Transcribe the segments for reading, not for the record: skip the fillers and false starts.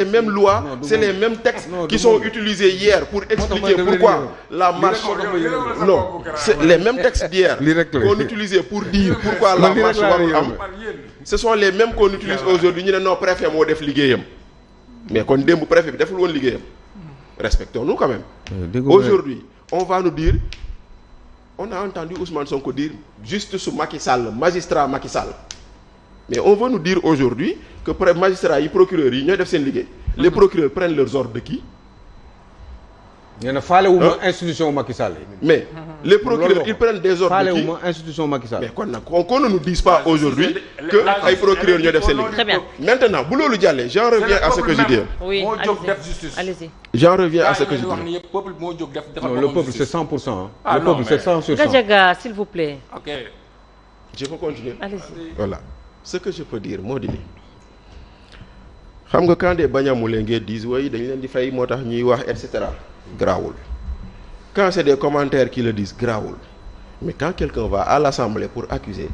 les mêmes lois, c'est les mêmes textes qui sont utilisés hier pour expliquer pourquoi la marche... Non, c'est les mêmes textes d'hier qu'on utilisait pour dire pourquoi la marche warul am. Ce sont les mêmes qu'on utilise aujourd'hui. Ñu ne non préfet moo def liggéeyam. Mais kon démb préfet bi deful woon liggéeyam. Respectons-nous quand même. Aujourd'hui, on va nous dire, on a entendu Ousmane Sonko dire juste sous Macky Sall, magistrat Macky Sall. Mais on veut nous dire aujourd'hui que magistrats yi procureurs yi ñooy def seen liggéey. Les procureurs prennent leurs ordres de qui? nee na faale wu ma institution Macky Sall. Mais les procureurs ils prennent des ordres de qui? faale wu ma institution Macky Sall. Mais kon nag qu'on ne nous dise pas aujourd'hui que ay procureurs ñooy def seen liggéey. Très bien. Maintenant bu loolu jàllee j'en reviens à ce que je dis. Oui, moo jóg def justice. allez-y. J'en reviens à ce que je wax dis. ni yëpp peuple moo jóg def non le peuple c'est 100%. Ah, le non, peuple c'est 100 sur 100. Gadiaga, s'il vous plaît. Ok. Je peux continuer. Allez-y. Voilà. Ce que je peux dire moo di ni xam nga quand des Banyamulé ngeen disent oui dañ leen di fay moo tax ñuy wax et cetera grawul. Quand c'est des commentaires qui le disent grawul. Mais quand quelqu'un va à l'Assemblée pour accuser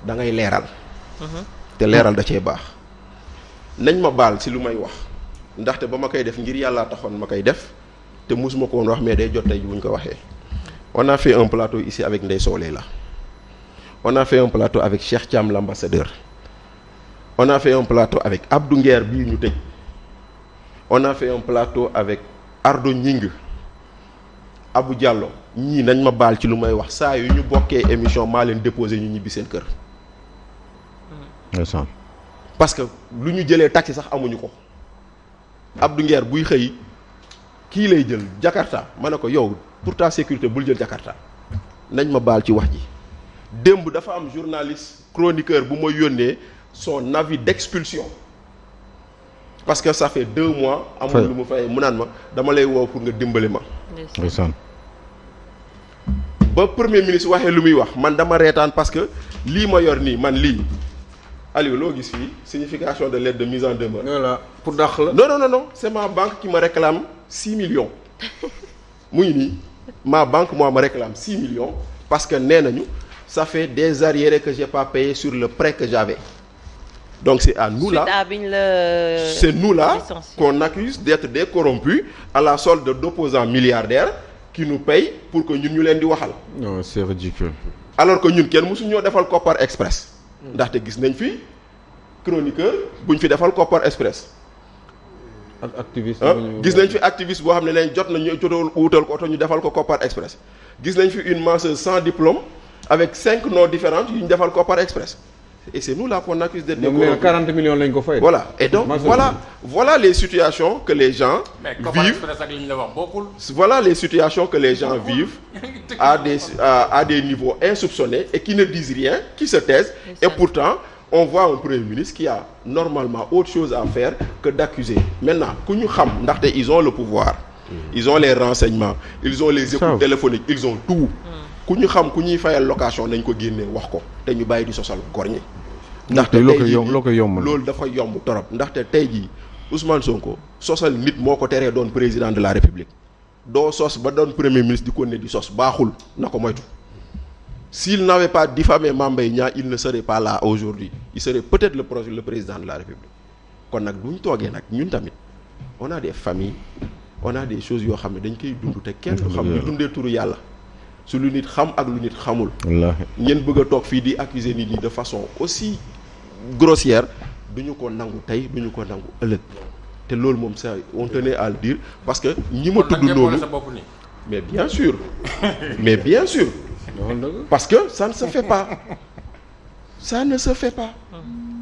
da ngay leeral. te leeral da cee baax. nañ ma baal si lu may wax ndaxte ba ma koy def ngir yàlla taxoon ma koy def te musuma ko woon wax mais day jot tey buñ ko waxee. On a fait un plateau ici avec Ndeye Souley là. On a fait un plateau avec Cheikh Thiam l'ambassadeur. On a fait un plateau avec Abdou Nguer bii ñu tëj. On a fait un plateau avec Ardo Ñing Abou Diallo ñii nañ ma baal ci lu may wax saa yu ñu bokkee émission maa leen déposé ñu ñibbi seen kër. Parce que lu ñu jëlee taxi sax amuñu ko. Abdou Nguer buy xëy kii lay jël Jakarta ma ne ko yow pour ta sécurité bul jël Jakarta nañ ma baal ci wax ji. Démb dafa am journaliste chroniqueur bu ma yónnee son avis d'expulsion parce que ça fait 2 mois amul lu mu fay mu naan ma dama lay woo pour nga dimbali ma. Ba premier ministre waxee lu muy wax man dama reetaan parce que lii ma yor nii man lii Aliou loo gis fii signification de lettre de mise en demeure. voilà pour dàq la. Non c'est ma banque qui me réclame 6 millions mu ngi nii ma banque moi me réclame 6 millions parce que nee nañu ça fait des arriérés que j'ai pas payé sur le prêt que j'avais. Donc c'est à nous là, c'est nous là qu'on accuse d'être des corrompus à la solde d'opposants milliardaires qui nous payent pour que ñun ñu leen di waxal. Non, c'est ridicule. Alors que ñun kenn mësu ñoo defal Kopar Express. Ndaxte gis nañ fi chroniqueur buñ fi defal Kopar Express. ak activiste gis nañ fi activiste boo xam ne leen jot nañu jotoon wuutal ko oto ñu defal ko Kopar Express. Gis nañ fi une masseuse sans diplôme avec 5 noms différents yu ñu defal Kopar Express. Et c'est nous là qu'on accuse d'être des corrompus. 40 millions lañ ko fay. Voilà. Et donc voilà les situations que les gens vivent. Voilà les situations que les gens vivent à des niveaux insoupçonnés et qui ne disent rien, qui se taisent. Et pourtant, on voit un premier ministre qui a normalement autre chose à faire que d'accuser. Maintenant, ku ñu xam ndaxte ils ont le pouvoir. Ils ont les renseignements, ils ont les écoutes téléphoniques, ils ont tout. Ku ñu xam ku ñuy fayal location nañ ko génnee wax ko te ñu bàyyi di sosal góor ñi. ndaxte tey jii loolu dafa yomb torop ndaxte tey jii Ousmane Sonko sosal nit moo ko teree doon président de la République doo sos ba doon premier ministre di ko ne di sos baaxul na ko moytu. S'il n'avait pas diffamé Mame Mbaye Niang il ne serait pas là aujourd'hui il serait peut-être le président de la République. Kon nag bu ñu toogee nag ñun tamit on a des familles on a des choses yoo xam ne dañ koy dund te kenn du xam ñu dundee turu yàlla. su lu nit xam ak lu nit xamul. ñeen bëgg a toog fii di accuser nit ñi de façon aussi grossière duñu ko nangu tey duñu ko nangu ëllëg te loolu moom ça on tenait à le dire parce que ñi ma tudd noonu mais bien sûr parce que ça ne se fait pas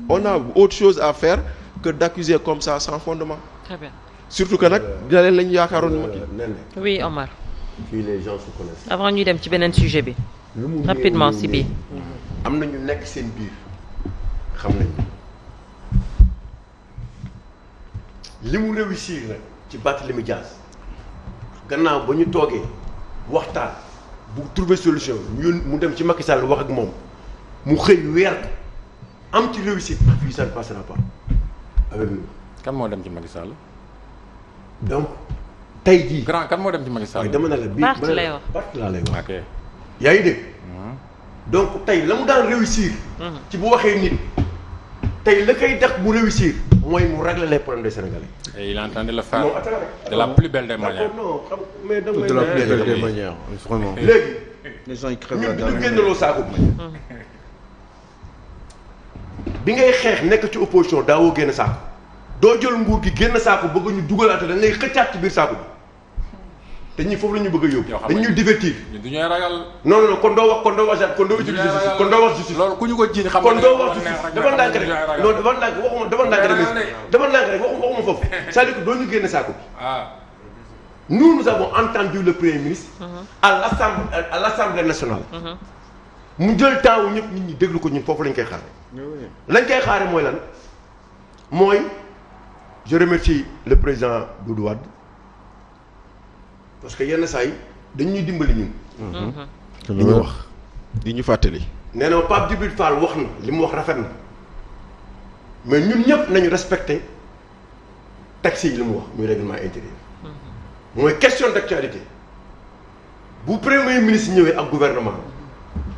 on a autre chose à faire que d'accuser comme ça sans fondement. Très bien. Surtout que nag daleen lañu yaakaaroon ma kii. Oui Omar. Fii les gens se connaissent. Avant ñuy dem ci beneen sujet bi. Rapidement si bii. am na ñu nekk seen biir xam nañ li mu réussir nag ci Barthélémy Dias gannaaw ba ñu toogee waxtaan bu trouver solution ñun mu dem ci Macky Sall wax ak moom mu xëy weer am ci réussite fii ça ne passera pas avec nous. kan moo dem ci Macky Sall. donc tey jii. grand kan moo dem ci Macky Sall. dama ne la bii Barth lay wax Barth laa lay wax. ok yaa ngi dégg. donc tey la mu daan réussir. ci bu waxee nit tey la koy def mu réussir mooy mu régler les problèmes des Sénégalais. et il entendait le faire non de la plus belle des manières. non xam mais da de la plus belle des manières vraiment. léegi les gens ils crèvent ñun bi ñu génnaloo saako bi ngay xeex nekk ci opposition daawoo génn saako doo jël nguur gi génn saako bëgg ñu dugalaate dañ lay xëccaat ci biir saako bi te ñii foofu la ñu bëgg a yóbbu. dañ ñuy divertir. ñun du ñuy ragal. non kon doo wax justice kon doo wax justice. loolu ku ñu ko jiin xam kon doo wax justice dafa ndànk rek non dafa ndànk waxuma foofu c'est-à-dire que doo ñu génn saako bi. nous avons entendu le premier ministre. à l'Assemblée nationale. mu jël temps wu ñëpp nit ñi déglu ko ñun foofu lañ koy xaare lañ koy xaare mooy lan mooy je remercie le président Doudou Wade parce que yenn saa yi dañ ñuy dimbali ñun. li ñu wax di ñu fàttali. nee na Pape Djibril Fall wax na li mu wax rafet na mais ñun ñëpp nañu respecté texte yi li mu wax muy règlement intérieur. mooy question d'actualité bu premier ministre ñëwee ak gouvernement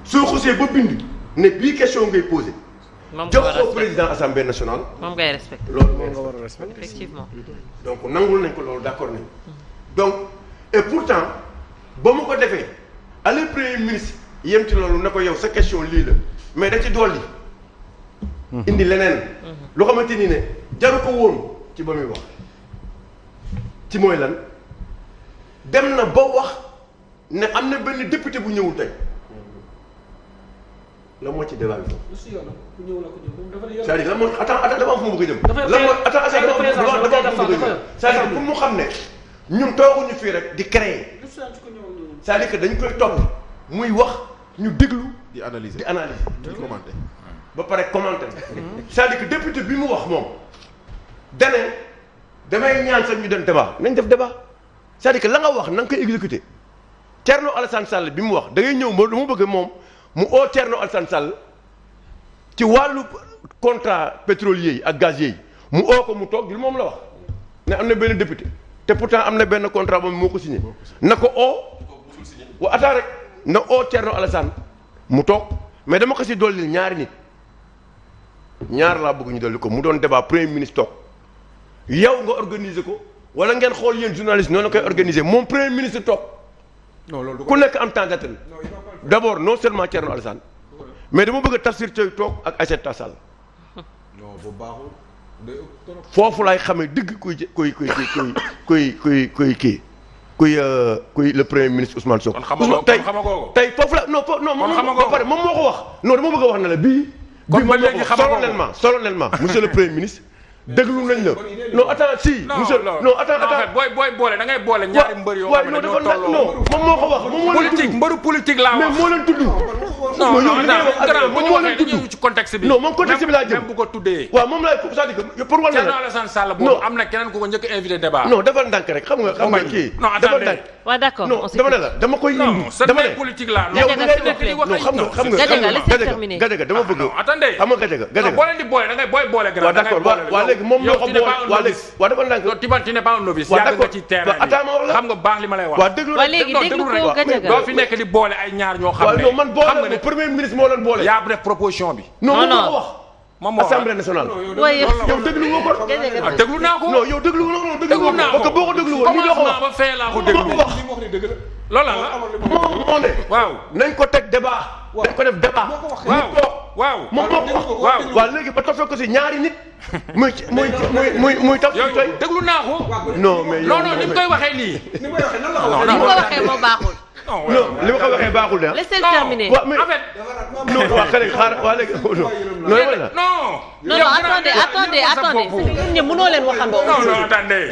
soo xosee ba bind ne bii question ngay posé. jox ko président assemblée nationale. moom ngay respecté. loolu moom nga war a respecté. effectivement. donc nangul nañ ko loolu d'accord nañ donc et pourtant ba mu ko defee allez premier ministre yem ci loolu ne ko yow sa question lii la mais da ci dolli. indi leneen. loo xamante ni ne jaru ko woon ci ba muy wax ci mooy lan. dem na ba wax ne am na benn député bu ñëwul tey la moo ci débat bi foofu. c'est-à-dire la moo attends dafa am fu mu bëgg a jëm. la moo attends dafa am fu mu bëgg a jëm. c'est-à-dire pour mu xam ne ñun tooguñu fii rek di créer. c'est-à-dire que dañ koy topp muy wax ñu déglu. di analyser di commenter. ba pare commenter. c'est-à-dire que député bi mu wax moom damay ñaan sax ñu dem débat nañ def débat. c'est-à-dire que la nga wax na nga koy exécuter Thierno Alassane Sall bi mu wax da ngay ñëw ba dama bëgg moom mu oo Thierno Alassane Sall ci wàllu contrat pétrolier yi ak gazier yi mu oo ko mu toog di moom la wax ne am na benn député te pourtant am na benn contrat moom moo ko signé na ko oo wa attends rek na oo Thierno Alassane mu toog mais dama ko si dolli ñaari nit ñaar laa bëgg ñu dolli ko mu doon débat premier ministre toog yow nga organiser ko. wala ngeen xool yéen journaliste noonu la koy organiser moom premier ministre toog ku nekk am temps d'antenne d'abord non seulement Thierno Alassane mais dama bëgg a Tafsir Thioye toog ak Aïssata Tall Sall foofu laay xamee digg kuy le premier ministre Ousmane Sonko. tey foofu la non moom ba pare moom moo ko wax non dama bëgg a wax ne la bii moom solennellement monsieur le premier ministre déglu nañ la non attends si. monsieur non attends booy boole da ngay boole ñaari mbër yoo xam ne dañoo tolloo non moom moo ko wax moom moo leen tudd mbëru politique laa wax mais moo leen tudd. non moom moo leen tudd ci contexte bi. non moom contexte bi laa jëm même bu ko tuddee. waaw moom laay c'est-à-dire que pour wàllu Thierno Alassane Sall boobu am na keneen ku ko njëkk invité débat. non defal ndànk rek xam nga kii. non attendez waaw d'accord non dama ne la dama koy indi. dama ne politique la yow xam nga Gadiaga dama bëgg. attendez xam nga Gadiaga boo leen di boole da ngay boole grand. d'accord waaw léegi moom moo ko boole waaw léegi waaw dafa ndànk. tu n'es pas un novice. yàgg nga ci terrain bi xam nga baax li ma lay wax. waaw déglu léegi déglu ko Gadiaga doo fi nekk di boole ay ñaar ñoo xam ne. waaw non man boole ma premier ministre moo leen boole. yaa def proposition bi. non non wax. moom moo assemblée nationale. yow déglu woo ko. déglu naa ko. non yow déglu woo naa ko parce que boo ko déglu woon ñu doo ko wax. ba fee laa ko déglu wax. loolu la. moo ne. waaw nañ ko teg débat. dañ ko def débat. waaw moom moo ko wax. waaw léegi ba tofee ko si ñaari nit. muy tax yow déglu naa ko. non mais non ni mu koy waxee nii. ni mu ko waxee moo baaxul. non li ma ko waxee baaxul de. laissez le terminer. en fait. non waa xale xaar waa léegi non attendez ñun ñëpp mënoo leen waxandoo. non attendez.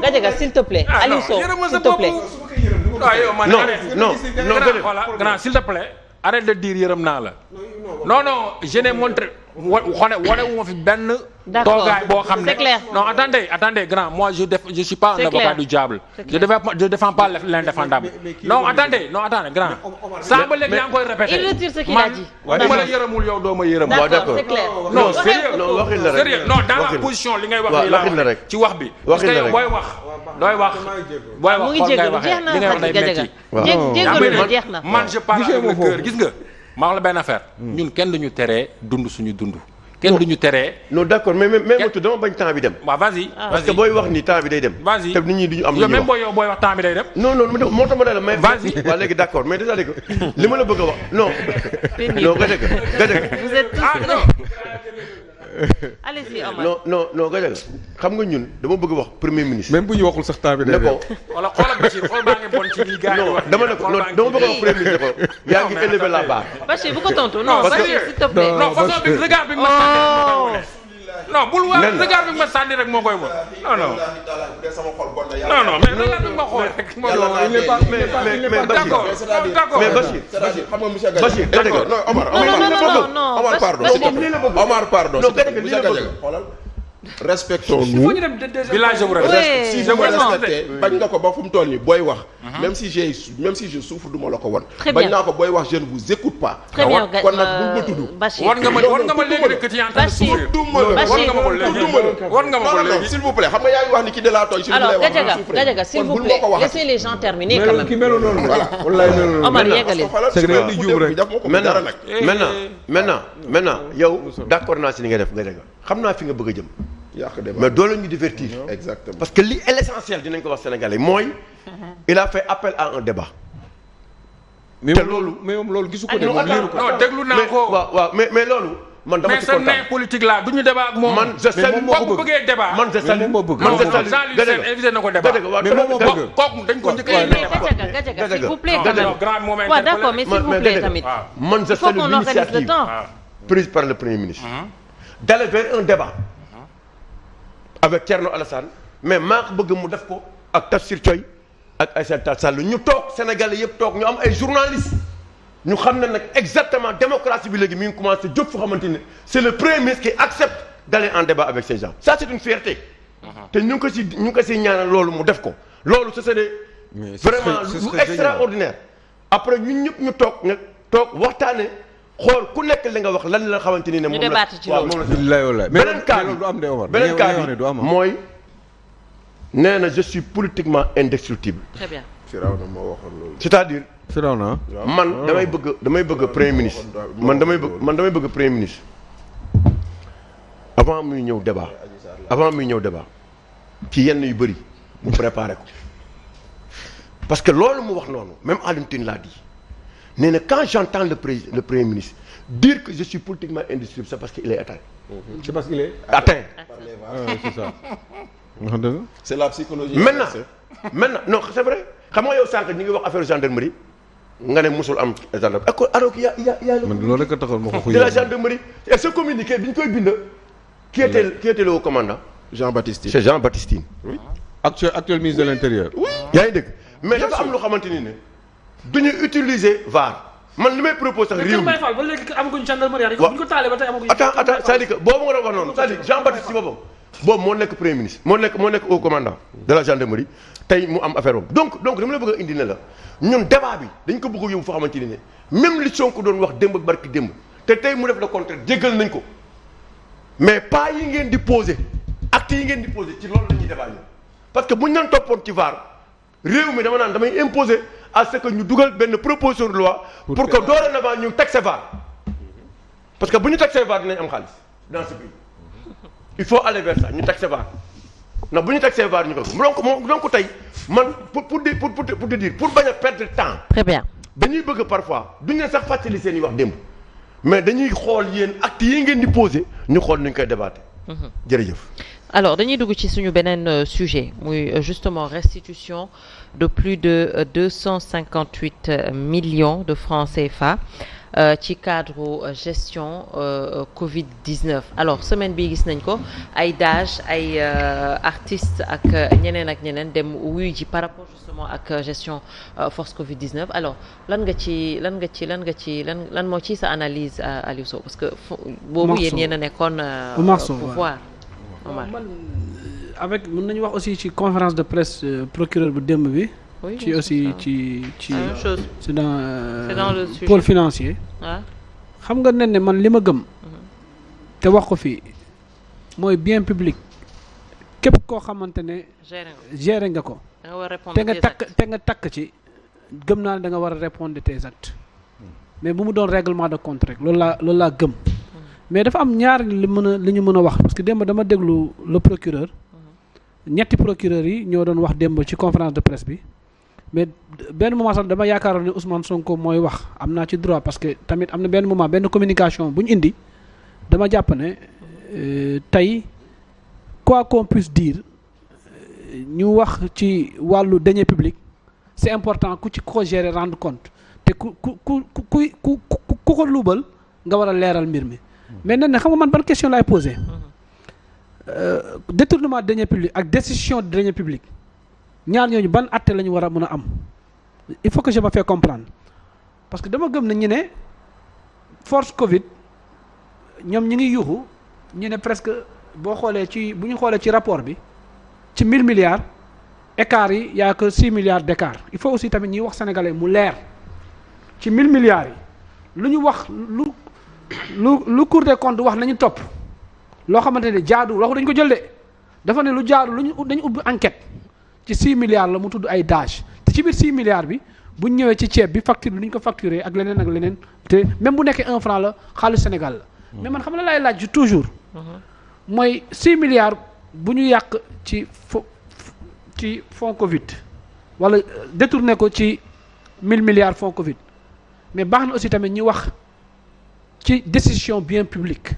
Gadiaga s'il te plaît. Aliou Sow s'il te plaît. non grand s'il te plaît. arrête de dire yërëm naa la. non je n'ai montré wane wu ma fi benn. d'accord toogaay boo xam ne c'est clair. non attendez grand moi je suis pas un avocat du diable. je défends pas l'indéfendable. non attendez grand. saa ba léegi yaa ngi koy répété. il retire ce qu'il a dit. man bu ma la yërëmul yow doo ma yërëm. d'accord c'est clair. non sérieux non dans la position li ngay wax nii la ci wax bi. parce que yow booy wax. mu ngi jégalu jeex na Gadiaga. jégalu jeex na. man je parle avec le cœur gis nga. ma wax la benn affaire. ñun kenn duñu teree dund suñu dund. kenn duñu teree. non d'accord mais motu dama bañ temps bi dem. waaw vas-y. parce que booy wax ni temps bi day dem. vas-y te nit ñi duñu am. yow même booy wax temps bi day dem. non moo tax ma ne la mais. vas-y waaw léegi d'accord mais déjà léegi li ma la bëgg a wax non. non Gadiaga. vous êtes tous non. allez-y Omar. non Gadiaga xam nga ñun dama bëgg a wax premier ministre. même bu ñu waxul sax temps bi day dem. wala xoolal Bachir xool baa ngi bon ci ñi gars yi wax. dama ne ko non dama bëgg a wax premier ministre ko yaa ngi élevé la barre. Bachir bu ko tontu non Bachir s'il te plaît. non façon bi regard bi ma sànni non bul wax regard bi ma sànni rek moo koy won non mais regard bi ma xool rek mais d'accord mais Bachir xam nga monsieur Gadiaga. Bachir d'accord non Omar pardon. Omar pardon. xoolal respectons-nous. village je vous respecte. si je vous respecte bañ nga ko ba fu mu toll nii booy wax. même si je souffre du ma la ko won. bañ naa ko booy wax je ne vous écoute pas. très bien kon nag bul ma tudd. Bachir war nga ma léegi rek que tu es en train de souffrir. war nga ma ko léegi s'il vous plaît xam nga yaa ngi wax ni ki de la tooy. alors Gadiaga s'il vous plaît laissez les gens terminer quand même. ki melu noonu voilà wallaay melu noonu. Omar yeggali. maintenant yow d'accord naa si ni nga def nga dégg xam naa fi nga bëgg a jëm. mais doo la ñu divertir. exactement parce que li est l'essentiel dinañ ko wax Sénégalais mooy. il a fait appel à un débat. te loolu mais moom loolu gisu ko de moom liiru ko. non déglu naa ko waaw mais loolu. man dama ci kontaan mais sa politique la du ñu débat ak moom. man je salue boo ko bëggee débat. man je salue moom moo bëgg. man je salue Jean-Luc invité na ko débat. mais moom moo bëgg. kooku dañ ko njëkk a mais Gadiaga s'il vous plaît quand même. waaw d'accord mais s'il vous plaît tamit. man je salue l'initiative prise par le Premier ministre. d'aller vers un débat. avec Thierno Alassane mais maa ko bëgg mu def ko ak Tafsir Thioye ak Aïssata Tall Sall ñu toog Sénégalais yëpp toog ñu am ay journalistes ñu xam ne nag exactement démocratie bi léegi mi ngi commencé jóg foo xamante ne c'est le premier ministre qui accepte d'aller en débat avec ces gens ça c'est une fierté. te ñu ngi ko si ñaanal loolu mu def ko loolu ce serait vraiment lu extraordinaire. après ñun ñëpp ñu toog waxtaane xool ku nekk li nga wax lan la xamante ni ne moom la waaw moom la beneen cas bi mooy nee na je suis politiquement indestructible. très bien. Firawna moo waxoon loolu. c'est-à-dire. Firawna man damay bëgg premier ministre. man damay bëgg premier ministre. avant muy ñëw débat ci yenn yu bëri mu préparé ko parce que loolu mu wax noonu même Alioune Tine l'a dit. nee na quand j'entends le premier ministre dire que je suis politiquement indestructible c'est parce qu'il est atteint. c'est parce qu'il est atteint. c'est ça. c'est la psychologie. maintenant non c'est vrai xam nga yow sànq ñu ngi wax affaire gendarmerie nga ne musul am gendarmerie alors qu'il y a man loolu rek a taxoon ma ko de la gendarmerie et ce communiqué bi ñu koy bind. qui était le haut commandant. Jean-Baptiste Tine. c'est Jean-Baptiste Tine. oui actuel ministre de l'intérieur. oui yaa ngi dégg mais dafa am loo xamante ni ne du ñu utiliser VAR. man li may propose sax réew mi ba léegi amaguñ gendarmerie rek bu ñu ko taalee ba tey amaguñ. attends c'est-à-dire que boobu nga doon wax noonu c'est-à-dire Jean-Baptiste ci boppam boobu moo nekk premier ministre moo nekk haut commandant de la gendarmerie tey mu am affaire boobu donc dama la bëgg a indi ne la ñun débat bi dañ ko bëgg a yóbbu foo xamante ni ne même li Sonko doon wax démb ak barki démb te tey mu def le contraire jéggal nañ ko mais pas yi ngeen di poser actes yi ngeen di poser ci loolu la ñuy débat ñun parce que bu ñu leen toppoon ci VAR réew mi dama naan damay imposer à ce que ñu dugal benn proposition de loi pour que dorénavant ñu taxer VAR parce que bu ñu taxer VAR dinañ am xaalis dans ce pays il faut aller vers ça ñu taxer VAR ndax bu ñu taxer VAR ñu ko donc tey man pour te dire pour bañ a perdre temps. très bien. dañuy bëgg parfois duñ ne sax fàttali seen i wax démb mais dañuy xool yéen actes yi ngeen di poser ñu xool nu ñu koy débattre. jërëjëf. alors dañuy dugg ci suñu beneen sujet muy justement restitution de plus de 258 millions de francs CFA ci cadre gestion Covid-19 alors semaine bi gis nañ ko ay DAGE ay artistes ak ñeneen dem wuyu ji par rapport justement ak gestion force Covid-19 alors lan moo ci sa analyse Aliou Sow parce que boobu yéen a nekkoon pouvoir man avec mën nañu wax aussi ci conférence de presse procureur bu démb bi. oui ci aussi ci. même chose c'est dans le sujet pôle financier. xam nga ne man li ma gëm. te wax ko fii mooy bien public képp koo xamante ne. gérer nga ko. te nga takk ci gëm naa ne da nga war a répondre de tes actes mais bu mu doon règlement de compte rek loolu laa gëm. mais dafa am ñaar li ñu mën a wax parce que démb dama déglu le procureur ñetti procureurs yi ñoo doon wax démb ci conférence de presse bi mais benn moment sax dama yaakaaroon ne Ousmane Sonko mooy wax am naa ci droit parce que tamit am na benn moment benn communication bu ñu indi dama jàpp ne tey quoi qu'on puisse dire ñu wax ci wàllu deniers publics c'est important ku ko gérer rendre compte te ku ko luubal nga war a leeral mbir mi mais nen ne xam nga man ban question laay poser détournement de deniers publics ak destitution de deniers publics ñaar ñooñu ban atte la ñu war a mën a am il faut que je me fais comprendre parce que dama gëm ne ñu ne force Covid ñoom ñi ngi yuuxu ñu ne presque boo xoolee bu ñu xoolee ci rapport bi ci 1000 milliards écart yi y a que 6 milliards d'écart il faut aussi tamit ñuy wax sénégalais mu leer ci 1000 milliards yi lu ñu wax lu Cour des comptes wax nañu topp loo xamante ne jaadu waxu dañu ko jël de dafa ne lu jaadu dañu ubbi enquête ci 6 milliards la mu tudd ay dage te ci biir 6 milliards bi bu ñu ñëwee ci ceeb bi facture bi ni ñu ko facturé ak leneen te même bu nekkee 1 franc la xaalis Sénégal la mais man xam na laay laaj toujours mooy 6 milliards bu ñu yàq ci fonds Covid wala détourné ko ci 1000 milliards fonds Covid mais baax na aussi tamit ñu wax ci destruction bien public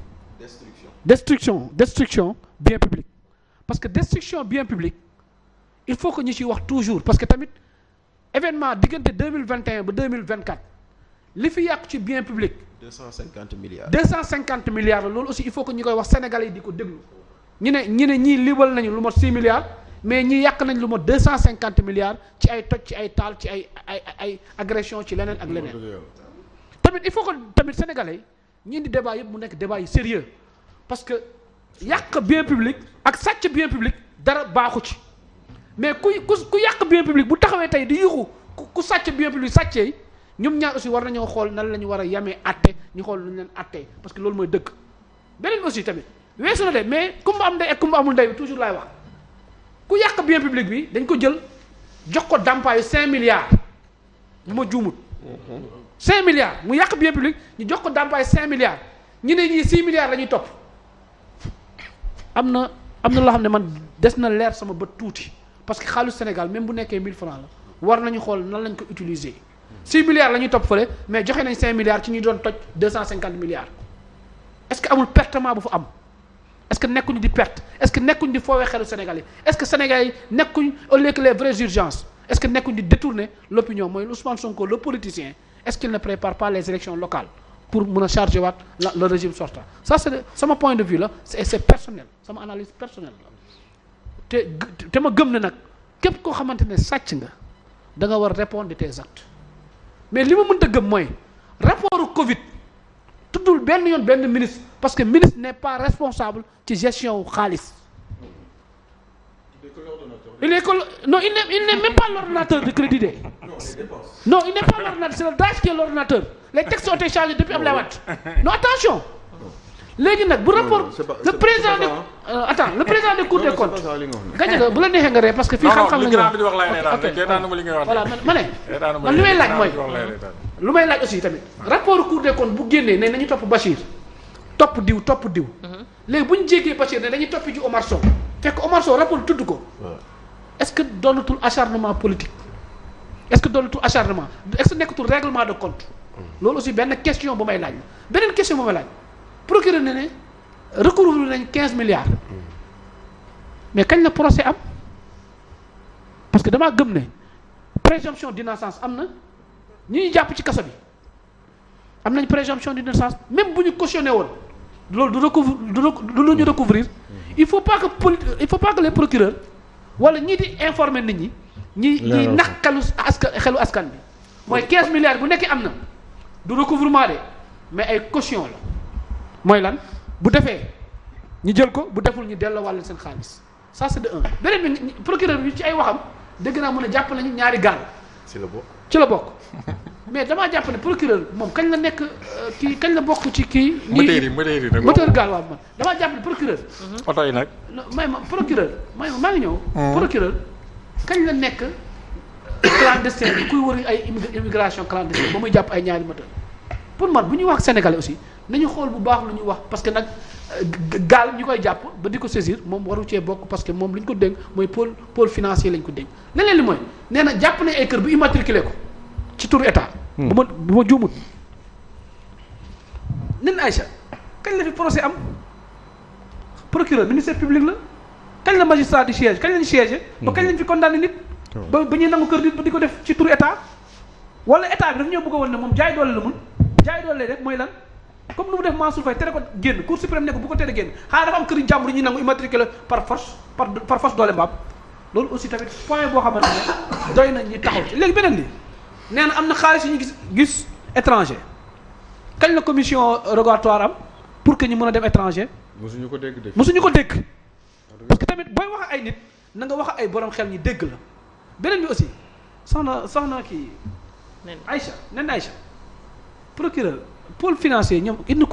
destruction bien public parce que destruction bien public il faut que ñu ciy wax toujours parce que tamit événement diggante 2021 ba 2024 li fi yàqu ci bien public 250 milliards la loolu aussi il faut que ñu koy wax sénégalais yi di ko déglu ñu ne ñii libal nañu lu mot 6 milliards mais ñi yàq nañ lu mot 250 milliards ci ay toj ci ay taal ci ay agression ci leneen ak leneen tamit il faut que tamit sénégalais ñi di débat yëpp mu nekk débat yi sérieux parce que yàq bien public ak sàcc bien public dara baaxu ci mais ku yàq bien public bu taxawee tey di yuxu ku sàcc bien public sàccee ñoom ñaar aussi war nañoo xool nan la ñu war a yamee atte ñu xool lu ñu leen attee parce que loolu mooy dëgg beneen aussi tamit weesu na de mais kumba am ndey ak kumba amul ndey bi toujours laay wax ku yàq bien public bi dañ ko jël jox ko dàmpaayu 5 milliards bu ma juumut 5 milliards mu yàq bien public ñu jox ko dàmpaayu 5 milliards ñu ne ñii 6 milliards la ñuy topp am na loo xam ne man des na leer sama bët tuuti parce que xaalis Sénégal même bu nekkee 1000 francs la war nañu xool nan lañ ko utiliser 6 milliards la ñuy topp fële mais joxe nañ 5 milliards ci ñuy doon toj 250 milliards est-ce que amul pertement bu fa am est-ce que nekkuñu di perte est-ce que nekkuñu di foowee xelu Sénégalais est-ce que Sénégalais yi nekkuñ au lieu que les vraies urgences est-ce que nekkuñ di détourner l'opinion mooy Ousmane Sonko le politicien est-ce qu'il ne prépare pas les élections locales pour mun a charger waat le régime sortant ça c'est sama point de vue la c'est personnel sama analyse personnelle la te ma gëm ne nag képp koo xamante ne sàcc nga da nga war a répondre de tes actes mais li ma mënta gëm mooy rapport Covid tuddul benn yoon benn ministre parce que ministre n'est pas responsable ci gestion wu xaalis. il n'est même pas l'ordinateur de crédit de. non il n'est pas l'ordinateur c'est le DAGE qui est l'ordinateur les textes ont été changés depuis Abdoulaye Wade non attention léegi nag bu rapport le président de le président de Cour des comptes gañe nga bu la neexee nga ree parce que fii xam-xam la ñu voilà ma ne man li may laaj mooy lu may laaj aussi tamit rapport Cour des comptes bu génnee ne nañu topp Bachir topp diw léegi bu ñu jéggee Bachir ne dañuy toppi ji Omar Sow fekk Omar Sow rapport tudd ko est-ce que doonatul acharnement politique est-ce que nekkatul règlement de compte loolu aussi benn question bu may laaj la beneen question bu may laaj procureur ne recouvrer nañ 15 milliards mais kañ la procès am parce que damaa gëm ne présomption d'innocence am na ñi ñu jàpp ci kaso bi am nañ présomption d'innocence même bu ñu cautionné woon loolu du lu ñu recouvrir il faut pas que les procureurs wala ñii di informer nit ñi ñi nax xelu askan bi mooy 15 milliards bu nekkee am na du recouvrement de mais ay caution la mooy lan bu defee ñu jël ko bu deful ñu delloo wàll seen xaalis ça c'est de un beneen bi procureur bi ci ay waxam dégg naa mën a jàpp nañu ñaari gaal ci la bokk mais damaa jàpp ne procureur moom kañ la nekk kañ la bokk ci kii moteur gaal waaw man damaa jàpp ne procureur oto yi nag maa ngi ñëw procureur kañ la nekk clandestin bi kuy wëri ay immigration clandestine ba muy jàpp ay ñaari moteur pour man bu ñuy wax sénégalais aussi nañu xool bu baax lu ñuy wax parce que nag gaal ñu koy jàpp ba di ko saisir moom waru cee bokk parce que moom li ñu ko dénk mooy pôle financier lañ ko dénk leneen li mooy nee na jàpp nañ ay kër bu immatriculé ko ci turu état. bu ma juumut nen Aïcha kañ la fi procès am procureur ministère public la kañ la magistrat di siège kañ lañ siège ba kañ lañ fi condamné nit ba ñuy nangu kër nit ba di ko def ci turu état wala état bi dafa ñoo bëgg a woon ne moom jaay doole la mun jaay doole rek mooy lan comme nu mu def Mansour Faye tere ko génn Cour suprême ne ko bu ko tere génn xanaa dafa am kër jàmbur yi ñuy nangu immatriculé par force doole mbaam loolu aussi tamit point boo xamante ne doy nañ ñi taxaw ci léegi beneen li nee na am na xaalis yu ñu gis étranger kañ la commission rogatoire am pour que ñu mën a dem étranger. mosuñu ko dégg parce que tamit booy wax ay nit na nga wax ay borom xel ñi dégg la beneen bi aussi soxna kii. Aïcha nen Aïcha procureur pôle financier ñoom indi ko